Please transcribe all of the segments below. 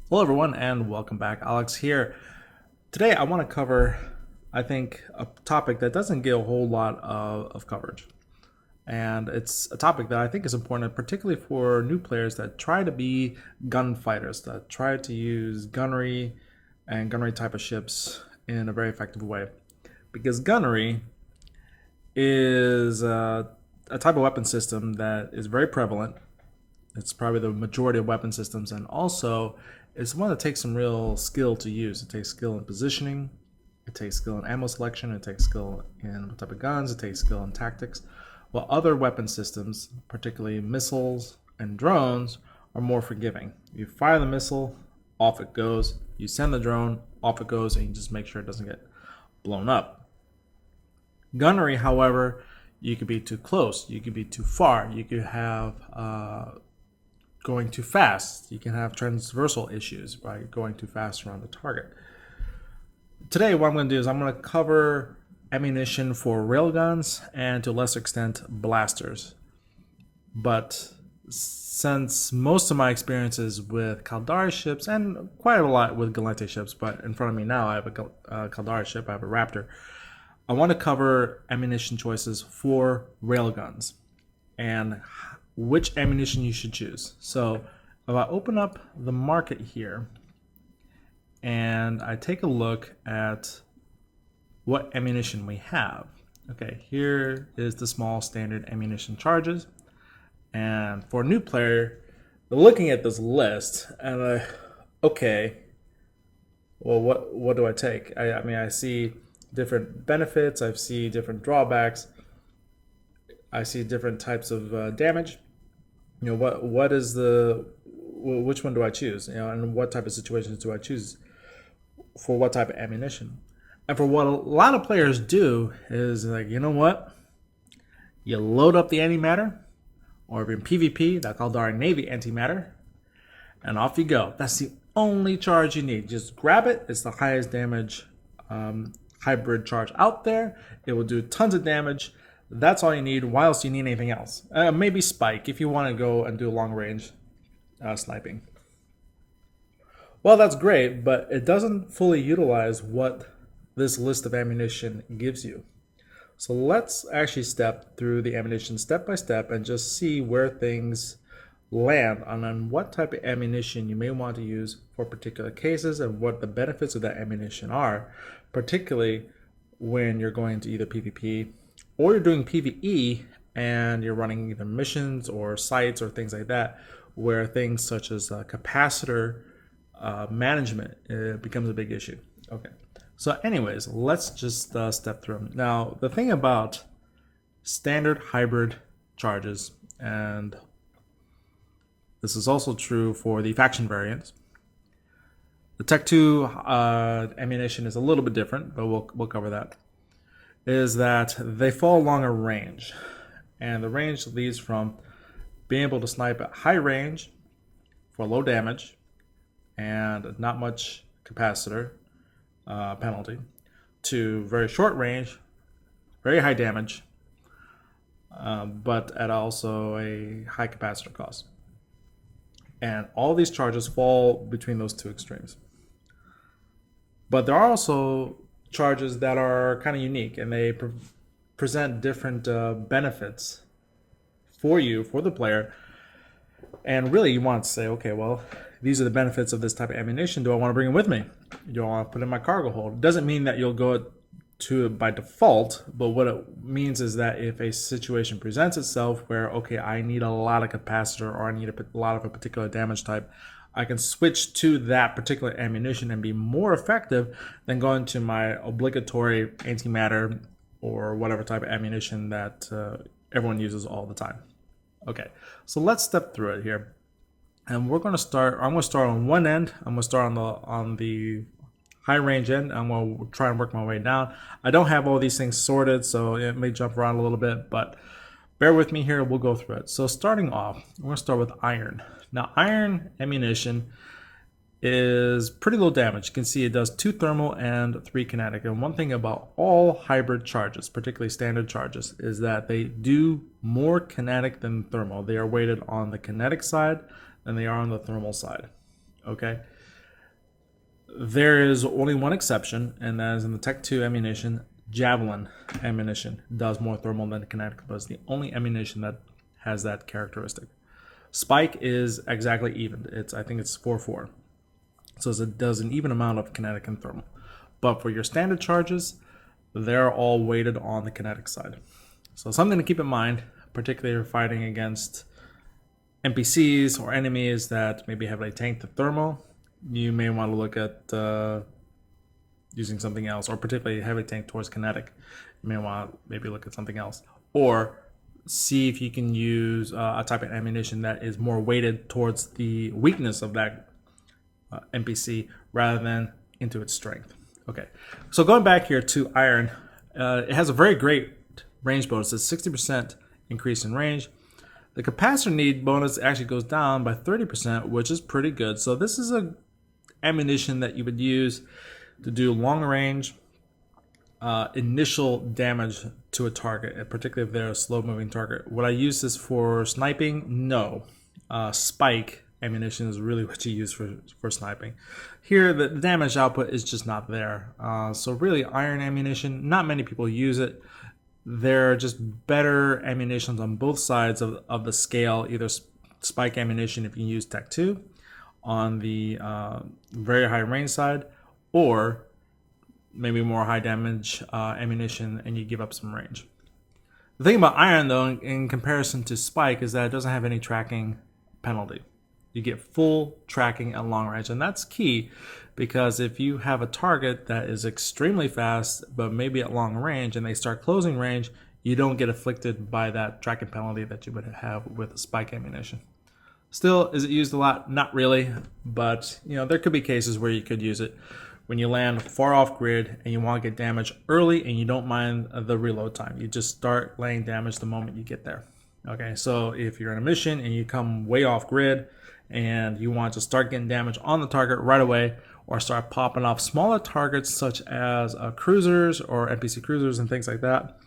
Hello, everyone, and welcome back. Alex here. Today, I want to cover, I think, a topic that doesn't get a whole lot of coverage. And it's a topic that I think is important, particularly for new players that try to be gunfighters, that try to use gunnery and gunnery type of ships in a very effective way. Because gunnery is a type of weapon system that is very prevalent. It's probably the majority of weapon systems, and also it's one that takes some real skill to use. It takes skill in positioning, it takes skill in ammo selection, it takes skill in what type of guns, it takes skill in tactics. While other weapon systems, particularly missiles and drones, are more forgiving. You fire the missile, off it goes. You send the drone, off it goes, and you just make sure it doesn't get blown up. Gunnery, however, you could be too close, you could be too far, you could have going too fast. You can have transversal issues by going too fast around the target. Today, what I'm going to do is I'm going to cover ammunition for railguns and to a lesser extent blasters. But since most of my experiences with Caldari ships and quite a lot with Galente ships, but in front of me now I have a Caldari ship, I have a Raptor, I want to cover ammunition choices for railguns and which ammunition you should choose. So if I open up the market here and I take a look at what ammunition we have. Okay, here is the small standard ammunition charges. And for a new player, they're looking at this list and okay, well, what do I take? I mean, I see different benefits, I see different drawbacks, I see different types of damage. You know, what is which one do I choose? You know, and what type of situations do I choose for what type of ammunition? And for what a lot of players do is like, you know what? You load up the antimatter, or if you're in PvP, that's called our Navy antimatter, and off you go. That's the only charge you need. Just grab it. It's the highest damage hybrid charge out there. It will do tons of damage. That's all you need. Why else do you need anything else? Maybe spike if you want to go and do long range sniping. Well, that's great, but it doesn't fully utilize what this list of ammunition gives you. So let's actually step through the ammunition step by step and just see where things land on what type of ammunition you may want to use for particular cases and what the benefits of that ammunition are, particularly when you're going to either PvP or you're doing PvE and you're running either missions or sites or things like that, where things such as capacitor management becomes a big issue. Okay, so anyways, let's just step through them. Now, the thing about standard hybrid charges, and this is also true for the faction variants, the Tech 2 ammunition is a little bit different, but we'll cover that, is that they fall along a range. And the range leads from being able to snipe at high range for low damage and not much capacitor penalty to very short range, very high damage, but at also a high capacitor cost. And all these charges fall between those two extremes. But there are also charges that are kind of unique, and they present different benefits for you, for the player. And really, you want to say, okay, well, these are the benefits of this type of ammunition. Do I want to bring it with me? Do I want to put it in my cargo hold? It doesn't mean that you'll go to it by default, but what it means is that if a situation presents itself where, okay, I need a lot of capacitor or I need a lot of a particular damage type, I can switch to that particular ammunition and be more effective than going to my obligatory antimatter or whatever type of ammunition that everyone uses all the time. Okay, so let's step through it here. And we're going to start, I'm going to start on one end. I'm going to start on the high range end. I'm going to try and work my way down. I don't have all these things sorted, so it may jump around a little bit, but bear with me here. We'll go through it. So starting off, we're going to start with iron. Now, iron ammunition is pretty low damage. You can see it does 2 thermal and 3 kinetic. And one thing about all hybrid charges, particularly standard charges, is that they do more kinetic than thermal. They are weighted on the kinetic side than they are on the thermal side. Okay? There is only one exception, and that is in the Tech 2 ammunition. Javelin ammunition does more thermal than kinetic, but it's the only ammunition that has that characteristic. Spike is exactly even. I think it's 4-4. So it does an even amount of kinetic and thermal. But for your standard charges, they're all weighted on the kinetic side. So something to keep in mind, particularly if you're fighting against NPCs or enemies that maybe have a tank to thermal, you may want to look at using something else, or particularly heavy tank towards kinetic. You may want to maybe look at something else, or see if you can use a type of ammunition that is more weighted towards the weakness of that NPC rather than into its strength. Okay, so going back here to iron, it has a very great range bonus. It's 60% increase in range. The capacitor need bonus actually goes down by 30%, which is pretty good. So this is a ammunition that you would use to do long range initial damage to a target, particularly if they're a slow moving target. Would I use this for sniping? No. Spike ammunition is really what you use for sniping. Here, the damage output is just not there. So really, iron ammunition, not many people use it. There are just better ammunitions on both sides of the scale, either spike ammunition if you use Tech 2 on the very high range side, or maybe more high damage ammunition and you give up some range. The thing about iron, though, in comparison to spike, is that it doesn't have any tracking penalty. You get full tracking at long range, and that's key, because if you have a target that is extremely fast but maybe at long range and they start closing range, you don't get afflicted by that tracking penalty that you would have with spike ammunition. Still, is it used a lot? Not really, but there could be cases where you could use it when you land far off grid and you want to get damage early and you don't mind the reload time. You just start laying damage the moment you get there. Okay, so if you're in a mission and you come way off grid and you want to start getting damage on the target right away, or start popping off smaller targets such as cruisers or NPC cruisers and things like that,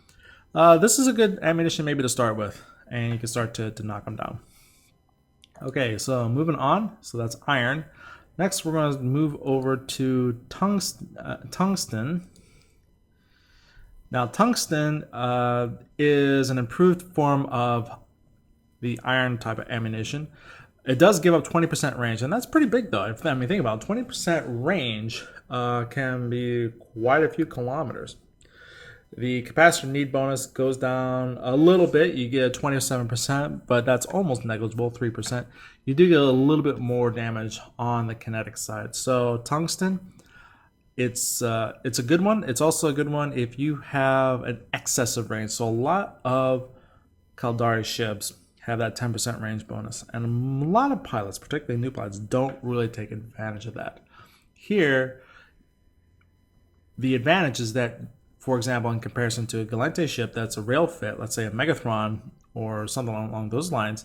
this is a good ammunition maybe to start with, and you can start to knock them down. Okay, so moving on. So that's iron. Next, we're going to move over to tungsten. Now, tungsten is an improved form of the iron type of ammunition. It does give up 20% range, and that's pretty big, though. Think about it, 20% range can be quite a few kilometers. The capacitor need bonus goes down a little bit. You get 27%, but that's almost negligible, 3%. You do get a little bit more damage on the kinetic side. So tungsten, it's a good one. It's also a good one if you have an excessive range. So a lot of Caldari ships have that 10% range bonus, and a lot of pilots, particularly new pilots, don't really take advantage of that. Here, the advantage is that, for example, in comparison to a Galente ship that's a rail fit, let's say a Megathron or something along those lines,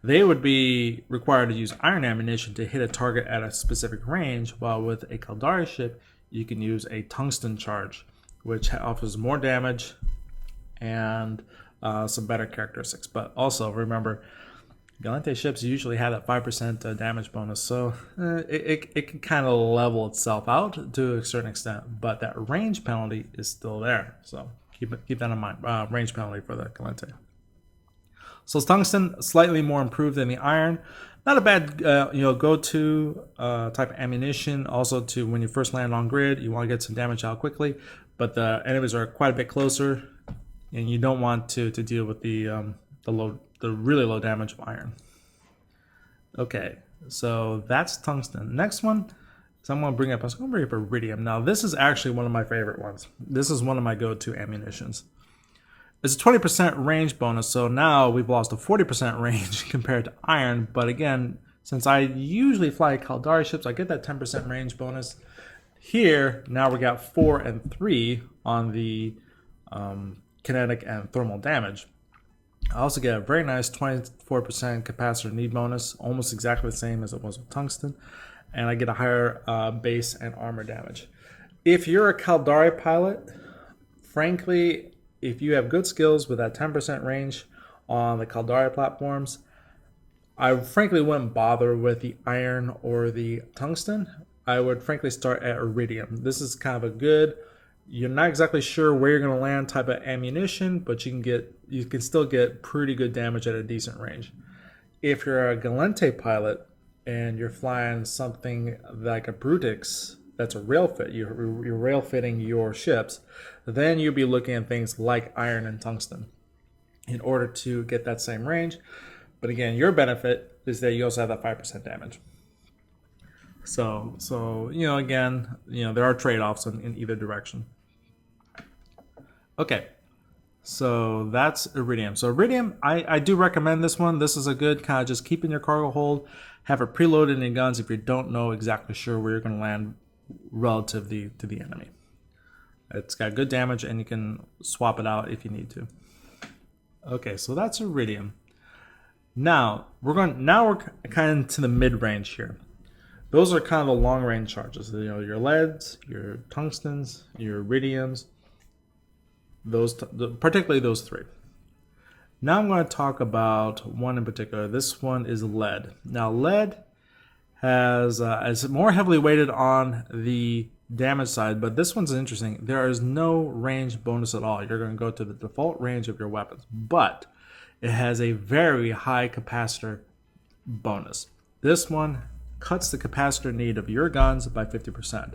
they would be required to use iron ammunition to hit a target at a specific range, while with a Caldari ship, you can use a tungsten charge, which offers more damage and some better characteristics. But also remember, Galente ships usually have that 5% damage bonus, so it can kind of level itself out to a certain extent, but that range penalty is still there. So keep that in mind. Range penalty for the Galente. So tungsten, slightly more improved than the iron. Not a bad go-to type of ammunition. Also, to when you first land on grid, you want to get some damage out quickly, but the enemies are quite a bit closer, and you don't want to deal with the really low damage of iron. Okay, so that's tungsten. Next one, so I'm going to bring up iridium. Now, this is actually one of my favorite ones. This is one of my go-to ammunitions. It's a 20% range bonus, so now we've lost a 40% range compared to iron. But again, since I usually fly Caldari ships, I get that 10% range bonus. Here, now we got 4 and 3 on the kinetic and thermal damage. I also get a very nice 24% capacitor need bonus, almost exactly the same as it was with tungsten, and I get a higher base and armor damage. If you're a Caldari pilot, frankly, if you have good skills with that 10% range on the Caldari platforms, I frankly wouldn't bother with the iron or the tungsten. I would frankly start at Iridium. This is kind of a good, you're not exactly sure where you're going to land type of ammunition, but you can still get pretty good damage at a decent range. If you're a Galente pilot and you're flying something like a Brutix that's a rail fit, you're rail fitting your ships, then you'll be looking at things like iron and tungsten in order to get that same range. But again, your benefit is that you also have that 5% damage. So again, there are trade-offs in either direction. Okay, so that's Iridium. So Iridium, I do recommend this one. This is a good kind of just keep in your cargo hold, have it preloaded in your guns if you don't know exactly sure where you're going to land relative to the enemy. It's got good damage and you can swap it out if you need to. Okay, so that's Iridium. Now we're kind of into the mid-range here. Those are kind of the long-range charges. Your leads, your tungstens, your iridiums. Particularly those three. Now I'm going to talk about one in particular. This one is lead. Now lead is more heavily weighted on the damage side, but this one's interesting. There is no range bonus at all. You're going to go to the default range of your weapons, but it has a very high capacitor bonus. This one cuts the capacitor need of your guns by 50%.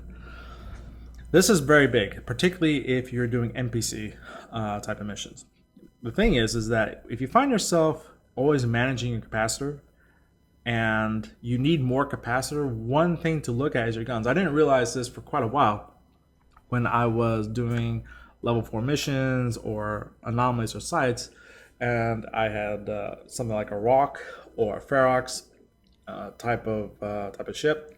This is very big, particularly if you're doing NPC type of missions. The thing is that if you find yourself always managing your capacitor and you need more capacitor, one thing to look at is your guns. I didn't realize this for quite a while when I was doing level 4 missions or anomalies or sites, and I had something like a rock or a ferox type of ship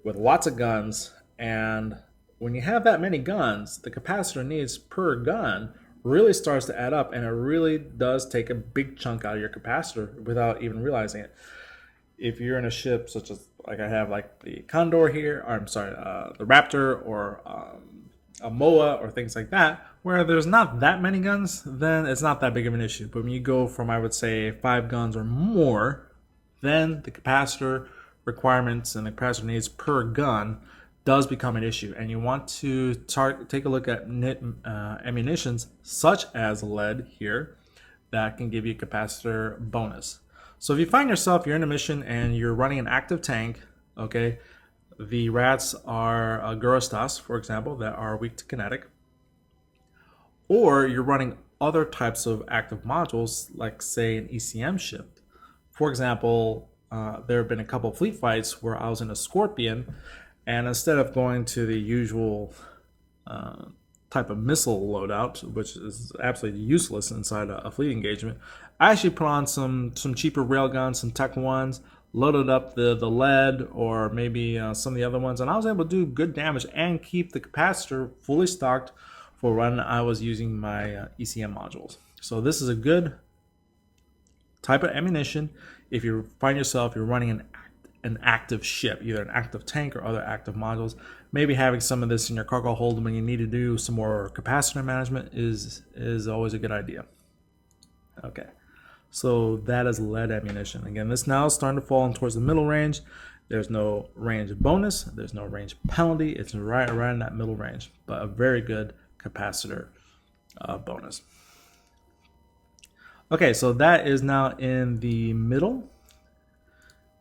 with lots of guns. And when you have that many guns, the capacitor needs per gun really starts to add up, and it really does take a big chunk out of your capacitor without even realizing it. If you're in a ship such as like I have, like the Condor here, or I'm sorry, the Raptor or a MOA or things like that, where there's not that many guns, then it's not that big of an issue. But when you go from, I would say, 5 guns or more, then the capacitor requirements and the capacitor needs per gun does become an issue, and you want to take a look at ammunitions such as lead here that can give you a capacitor bonus. So if you find yourself, you're in a mission and you're running an active tank, okay, the rats are Gurustas, for example, that are weak to kinetic, or you're running other types of active modules, like say an ECM ship. For example, there have been a couple of fleet fights where I was in a Scorpion, and instead of going to the usual type of missile loadout, which is absolutely useless inside a fleet engagement, I actually put on some cheaper railguns, some Tech 1s, loaded up the lead or maybe some of the other ones, and I was able to do good damage and keep the capacitor fully stocked for when I was using my ECM modules. So this is a good type of ammunition if you find yourself you're running an active ship, either an active tank or other active modules. Maybe having some of this in your cargo hold when you need to do some more capacitor management is always a good idea. Okay, so that is lead ammunition. Again, this now is starting to fall in towards the middle range. There's no range bonus, there's no range penalty. It's right around that middle range, but a very good capacitor bonus. Okay, so that is now in the middle.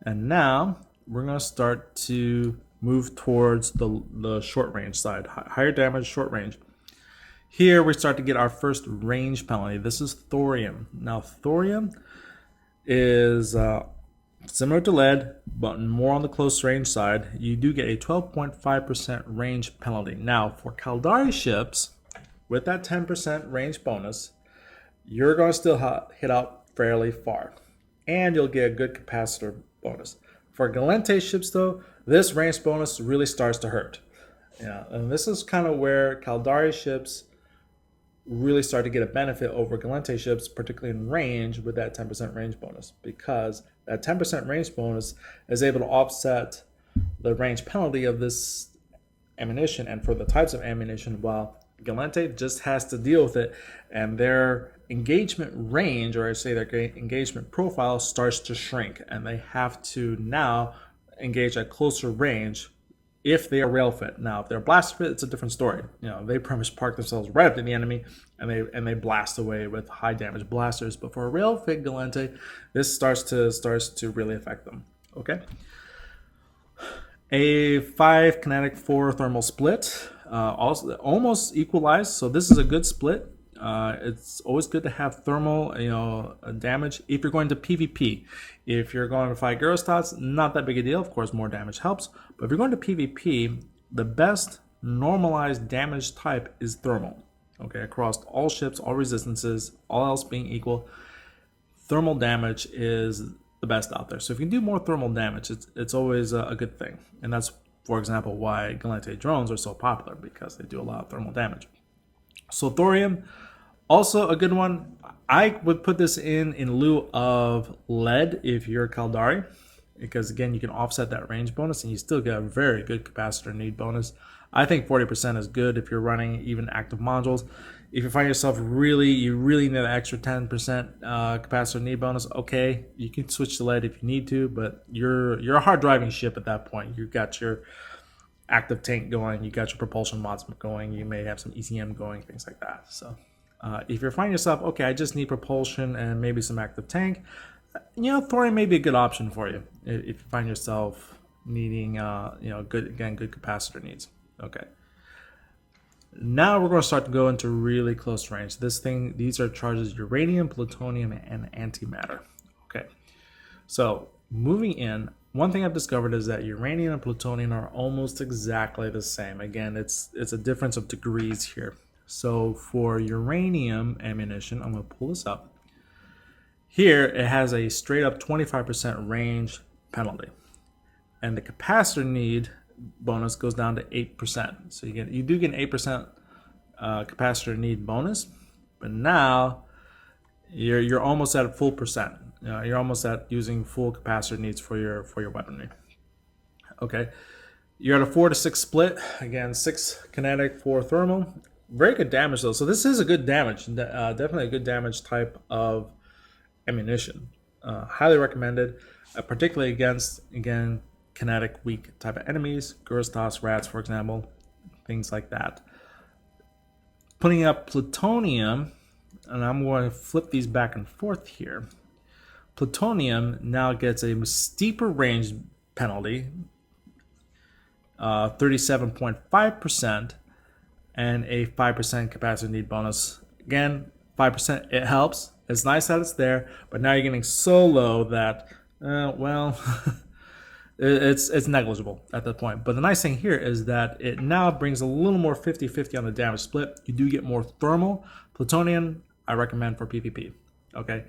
And now we're going to start to move towards the short range side, higher damage, short range. Here we start to get our first range penalty. This is Thorium. Now Thorium is similar to lead, but more on the close range side. You do get a 12.5% range penalty. Now for Caldari ships, with that 10% range bonus, you're going to still hit out fairly far, and you'll get a good capacitor bonus. For Galente ships though, this range bonus really starts to hurt. Yeah, and this is kind of where Caldari ships really start to get a benefit over Galente ships, particularly in range with that 10% range bonus, because that 10% range bonus is able to offset the range penalty of this ammunition and for the types of ammunition, while Galente just has to deal with it, and their engagement range, or I say their engagement profile, starts to shrink, and they have to now engage at closer range if they are rail fit. Now, if they're blaster fit, it's a different story. You know, they pretty much park themselves right up to the enemy, and they blast away with high damage blasters. But for a rail fit Galente, this starts to really affect them. Okay. A 5 kinetic 4 thermal split, also almost equalized. So this is a good split. It's always good to have thermal, damage if you're going to PvP. If you're going to fight Girostats, not that big a deal. Of course, more damage helps. But if you're going to PvP, the best normalized damage type is thermal. Okay, across all ships, all resistances, all else being equal, thermal damage is the best out there. So if you can do more thermal damage, it's always a good thing. And that's, for example, why Galente drones are so popular, because they do a lot of thermal damage. So Thorium, also a good one. I would put this in lieu of lead if you're Caldari, because again, you can offset that range bonus and you still get a very good capacitor need bonus. I think 40% is good if you're running even active modules. If you find yourself you really need an extra 10% capacitor need bonus, okay, you can switch to lead if you need to, but you're a hard driving ship at that point. You've got your active tank going, you got your propulsion mods going, you may have some ECM going, things like that. So if you're finding yourself, okay, I just need propulsion and maybe some active tank, Thorium may be a good option for you if you find yourself needing good capacitor needs. Okay. Now we're going to start to go into really close range. These are charges uranium, plutonium, and antimatter. Okay. So moving in, one thing I've discovered is that uranium and plutonium are almost exactly the same. Again, it's a difference of degrees here. So for uranium ammunition, I'm going to pull this up. Here, it has a straight up 25% range penalty. And the capacitor need bonus goes down to 8%. So you do get an 8% capacitor need bonus, but now you're almost at a full percent. You're almost at using full capacitor needs for your weaponry. Okay, you're at a 4 to 6 split. Again, 6 kinetic, 4 thermal. Very good damage though. So this is a good damage, definitely a good damage type of ammunition. Highly recommended, particularly against, again, kinetic weak type of enemies, Girostas, rats, for example, things like that. Putting up plutonium, and I'm going to flip these back and forth here. Plutonium now gets a steeper range penalty, 37.5%, and a 5% capacitor need bonus. Again, 5%, it helps. It's nice that it's there, but now you're getting so low that, it's negligible at that point. But the nice thing here is that it now brings a little more 50-50 on the damage split. You do get more thermal. Plutonium, I recommend for PvP. Okay.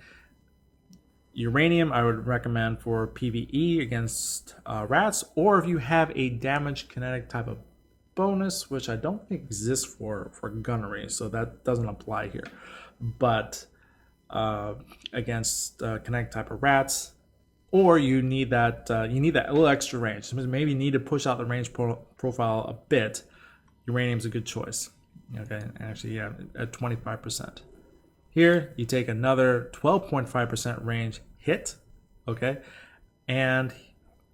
Uranium, I would recommend for PvE against rats, or if you have a damage kinetic type of bonus, which I don't think exists for gunnery, so that doesn't apply here. But against kinetic type of rats, or you need that little extra range. Maybe you need to push out the range profile a bit. Uranium's a good choice. Okay, actually, yeah, at 25%. Here, you take another 12.5% range hit, okay, and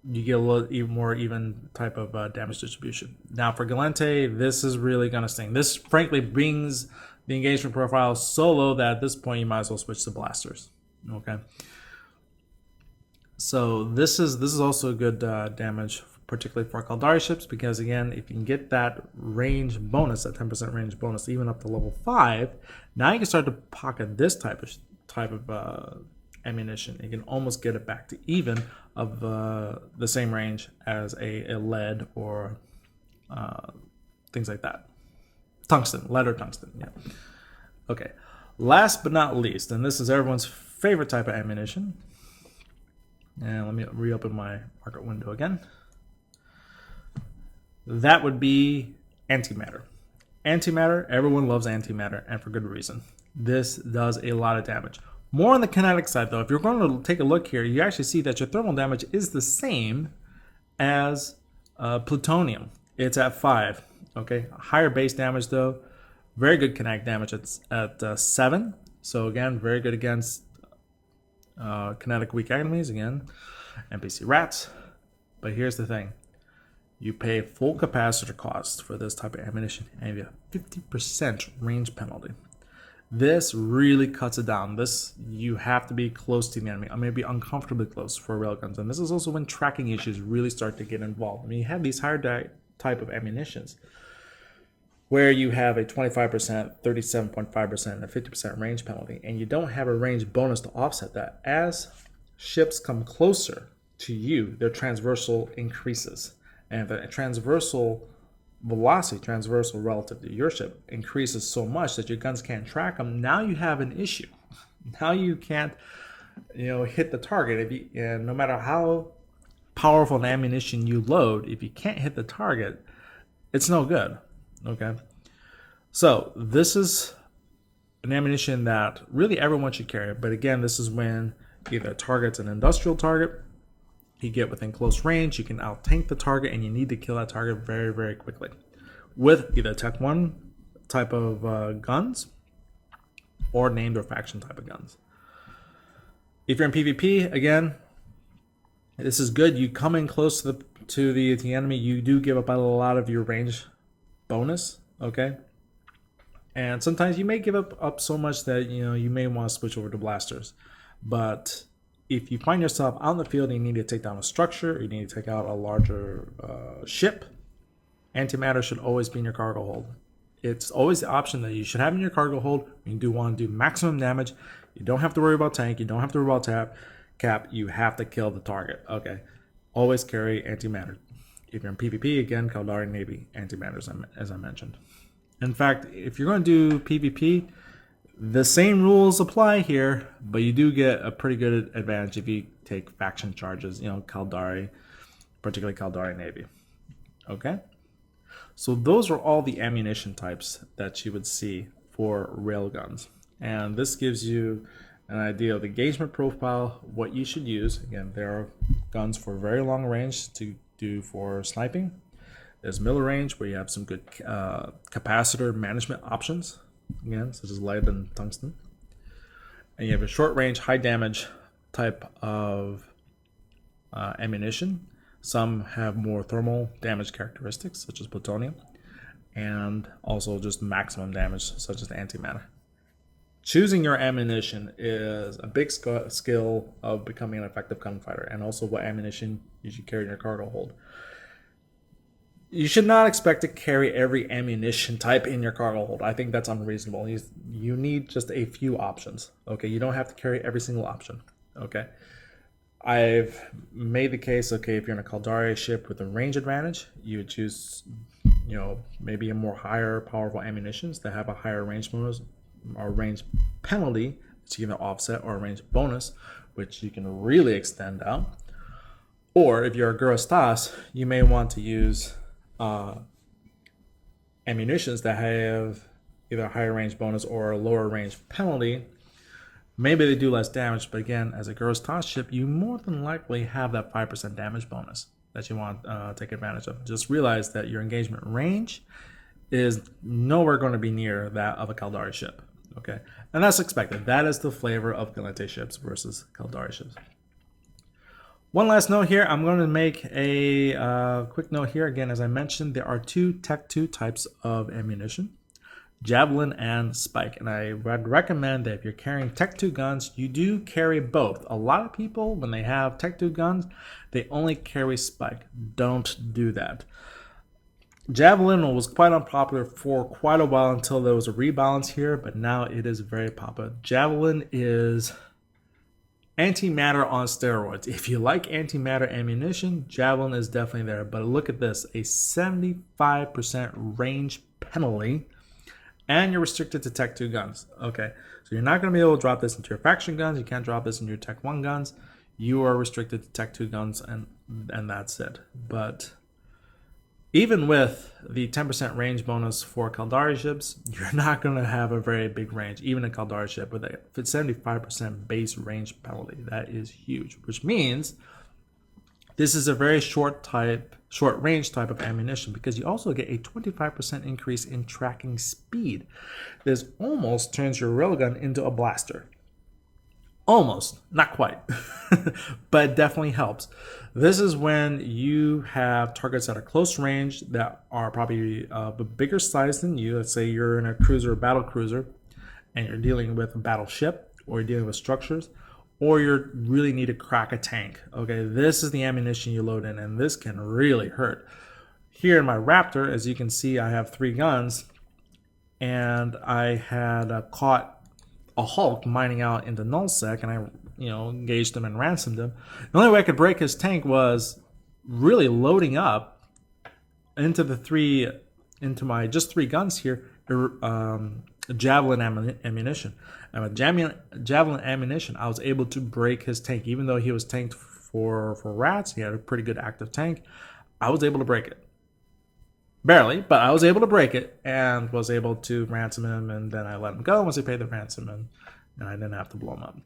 you get a little even more even type of damage distribution. Now for Galente, this is really gonna sting. This frankly brings the engagement profile so low that at this point you might as well switch to blasters. Okay. So this is also a good damage, particularly for Caldari ships, because again, if you can get that range bonus, that 10% range bonus, even up to level 5, now you can start to pocket this type of ammunition. You can almost get it back to even of the same range as a lead or things like that. Tungsten, lead or tungsten, yeah. Okay, last but not least, and this is everyone's favorite type of ammunition. And let me reopen my market window again. That would be antimatter. Antimatter, everyone loves antimatter, and for good reason. This does a lot of damage. More on the kinetic side though, if you're going to take a look here, you actually see that your thermal damage is the same as plutonium. It's at 5. Okay, higher base damage though. Very good kinetic damage at 7. So again, very good against kinetic weak enemies, again, NPC rats. But here's the thing. you pay full capacitor cost for this type of ammunition, and you have a 50% range penalty. This really cuts it down. This, you have to be close to the enemy, or maybe uncomfortably close for railguns. And this is also when tracking issues really start to get involved. I mean, you have these higher type of ammunitions where you have a 25%, 37.5%, and a 50% range penalty, and you don't have a range bonus to offset that. As ships come closer to you, their transversal increases. And the transversal velocity, transversal relative to your ship, increases so much that your guns can't track them. Now you have an issue. Now you can't, hit the target. And no matter how powerful an ammunition you load, if you can't hit the target, it's no good. Okay, so this is an ammunition that really everyone should carry. But again, this is when either a target's an industrial target, you get within close range, you can out-tank the target, and you need to kill that target very, very quickly with either Tech 1 type of guns or named or faction type of guns. If you're in PvP, again, this is good. You come in close to the enemy, you do give up a lot of your range bonus, okay? And sometimes you may give up so much that you may want to switch over to blasters. But if you find yourself out in the field and you need to take down a structure, you need to take out a larger ship, antimatter should always be in your cargo hold. It's always the option that you should have in your cargo hold when you do want to do maximum damage. You don't have to worry about tank, you don't have to worry about cap, you have to kill the target, okay? Always carry antimatter. If you're in PvP, again, Caldari Navy, antimatters, as I mentioned. In fact, if you're going to do PvP, the same rules apply here, but you do get a pretty good advantage if you take faction charges, Caldari, particularly Caldari Navy. Okay? So those are all the ammunition types that you would see for railguns. And this gives you an idea of the engagement profile, what you should use. Again, there are guns for very long range to do for sniping. There's middle range where you have some good capacitor management options, again, such as lead and tungsten. And you have a short range, high damage type of ammunition. Some have more thermal damage characteristics, such as plutonium, and also just maximum damage, such as the antimatter. Choosing your ammunition is a big skill of becoming an effective gunfighter, and also what ammunition you should carry in your cargo hold. You should not expect to carry every ammunition type in your cargo hold. I think that's unreasonable. You need just a few options. Okay, you don't have to carry every single option. Okay, I've made the case. Okay, if you're in a Caldari ship with a range advantage, you would choose, maybe a more higher powerful ammunitions that have a higher range bonus or range penalty, which you can offset, or a range bonus, which you can really extend out. Or if you're a Gurastas, you may want to use ammunitions that have either a higher range bonus or a lower range penalty. Maybe they do less damage, but again, as a Gurastas ship, you more than likely have that 5% damage bonus that you want to take advantage of. Just realize that your engagement range is nowhere going to be near that of a Caldari ship. Okay, and that's expected. That is the flavor of Galente ships versus Caldari ships. One last note here. I'm going to make a quick note here. Again, as I mentioned, there are two Tech 2 types of ammunition, Javelin and Spike. And I would recommend that if you're carrying Tech 2 guns, you do carry both. A lot of people, when they have Tech 2 guns, they only carry Spike. Don't do that. Javelin was quite unpopular for quite a while until there was a rebalance here, but now it is very popular. Javelin is antimatter on steroids. If you like antimatter ammunition, Javelin is definitely there. But look at this, a 75% range penalty, and you're restricted to Tech 2 guns. Okay, so you're not going to be able to drop this into your faction guns. You can't drop this into your Tech 1 guns. You are restricted to Tech 2 guns, and that's it. But even with the 10% range bonus for Caldari ships, you're not going to have a very big range, even a Caldari ship with a 75% base range penalty. That is huge, which means this is a very short range type of ammunition, because you also get a 25% increase in tracking speed. This almost turns your railgun into a blaster. Almost, not quite, but it definitely helps. This is when you have targets that are close range that are probably of a bigger size than you. Let's say you're in a cruiser, a battle cruiser, and you're dealing with a battleship, or you're dealing with structures, or you really need to crack a tank. Okay, this is the ammunition you load in, and this can really hurt. Here in my Raptor, as you can see, I have 3 guns, and I had caught a Hulk mining out into nullsec, and I, engaged him and ransomed him. The only way I could break his tank was really loading up into my just 3 guns here, Javelin Ammunition. And with Javelin Ammunition, I was able to break his tank, even though he was tanked for rats. He had a pretty good active tank. I was able to break it. Barely, but I was able to break it and was able to ransom him, and then I let him go once he paid the ransom, and I didn't have to blow him up.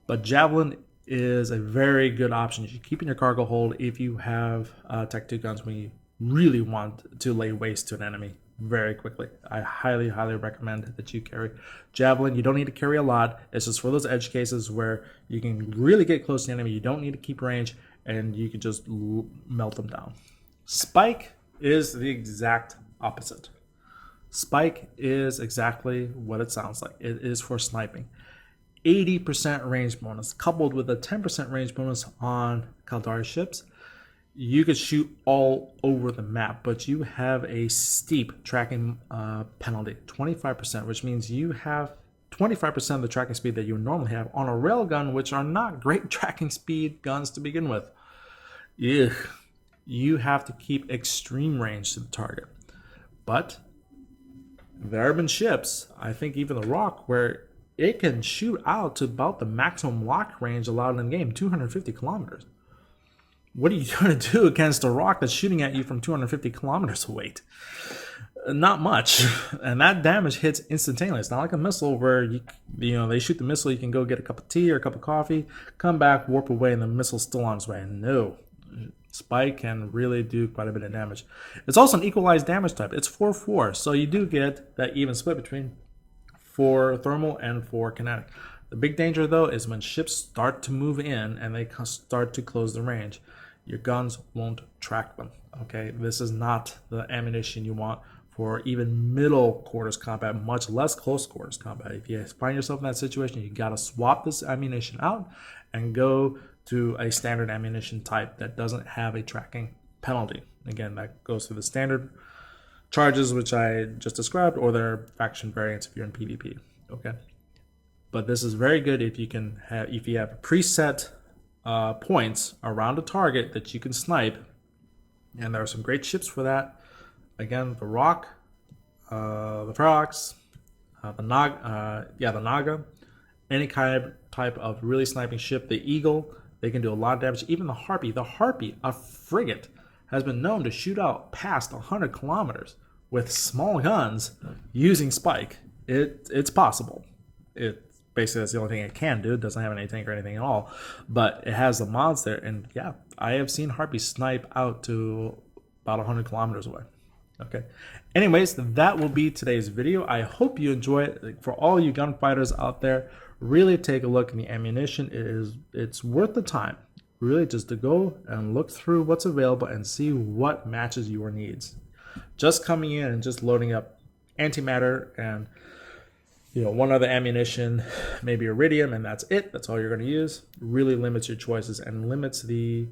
But Javelin is a very good option. You should keep in your cargo hold if you have Tech 2 guns when you really want to lay waste to an enemy very quickly. I highly, highly recommend that you carry Javelin. You don't need to carry a lot. It's just for those edge cases where you can really get close to the enemy. You don't need to keep range, and you can just melt them down. Spike is the exact opposite. Spike is exactly what it sounds like. It is for sniping. 80% range bonus coupled with a 10% range bonus on Caldari ships. You could shoot all over the map, but you have a steep tracking penalty, 25%, which means you have 25% of the tracking speed that you would normally have on a railgun, which are not great tracking speed guns to begin with. Ugh. You have to keep extreme range to the target. But there have been ships, I think even the Rock, where it can shoot out to about the maximum lock range allowed in the game, 250 kilometers. What are you going to do against a Rock that's shooting at you from 250 kilometers away? Not much. And that damage hits instantaneously. It's not like a missile where they shoot the missile, you can go get a cup of tea or a cup of coffee, come back, warp away, and the missile's still on its way. No. Spike can really do quite a bit of damage. It's also an equalized damage type. It's 4-4, so you do get that even split between 4 thermal and 4 kinetic. The big danger, though, is when ships start to move in and they start to close the range. Your guns won't track them. Okay, this is not the ammunition you want for even middle quarters combat, much less close quarters combat. If you find yourself in that situation, you got to swap this ammunition out and go to a standard ammunition type that doesn't have a tracking penalty. Again, that goes through the standard charges, which I just described, or their faction variants if you're in PvP. Okay, but this is very good if you have preset points around a target that you can snipe, and there are some great ships for that. Again, the Rock, the Ferox, the Naga, any type of really sniping ship. The Eagle, they can do a lot of damage. Even the Harpy, a frigate, has been known to shoot out past 100 kilometers with small guns using Spike. It's possible. Basically, that's the only thing it can do. It doesn't have any tank or anything at all, but it has the mods there. And yeah, I have seen Harpy snipe out to about 100 kilometers away. Okay. Anyways, that will be today's video. I hope you enjoy it. For all you gunfighters out there, really take a look in the ammunition. It's worth the time, really, just to go and look through what's available and see what matches your needs. Just coming in and just loading up Antimatter and one other ammunition, maybe Iridium, and that's it. That's all you're going to use. Really limits your choices and limits the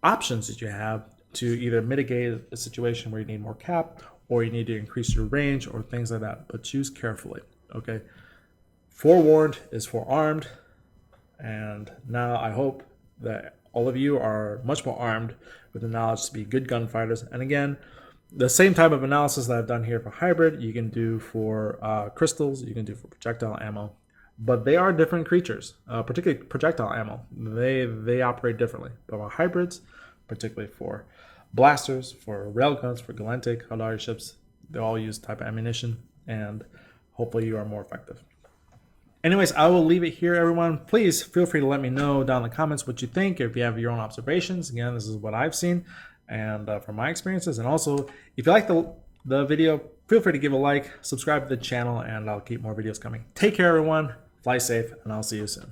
options that you have to either mitigate a situation where you need more cap or you need to increase your range or things like that. But choose carefully, okay? Forewarned is forearmed, and now I hope that all of you are much more armed with the knowledge to be good gunfighters. And again, the same type of analysis that I've done here for hybrid, you can do for crystals, you can do for projectile ammo, but they are different creatures, particularly projectile ammo. They operate differently. But for hybrids, particularly for blasters, for railguns, for Galantic, Caldari ships, they all use type of ammunition, and hopefully you are more effective. Anyways, I will leave it here, everyone. Please feel free to let me know down in the comments what you think, or if you have your own observations. Again, this is what I've seen and from my experiences. And also, if you like the video, feel free to give a like, subscribe to the channel, and I'll keep more videos coming. Take care, everyone. Fly safe, and I'll see you soon.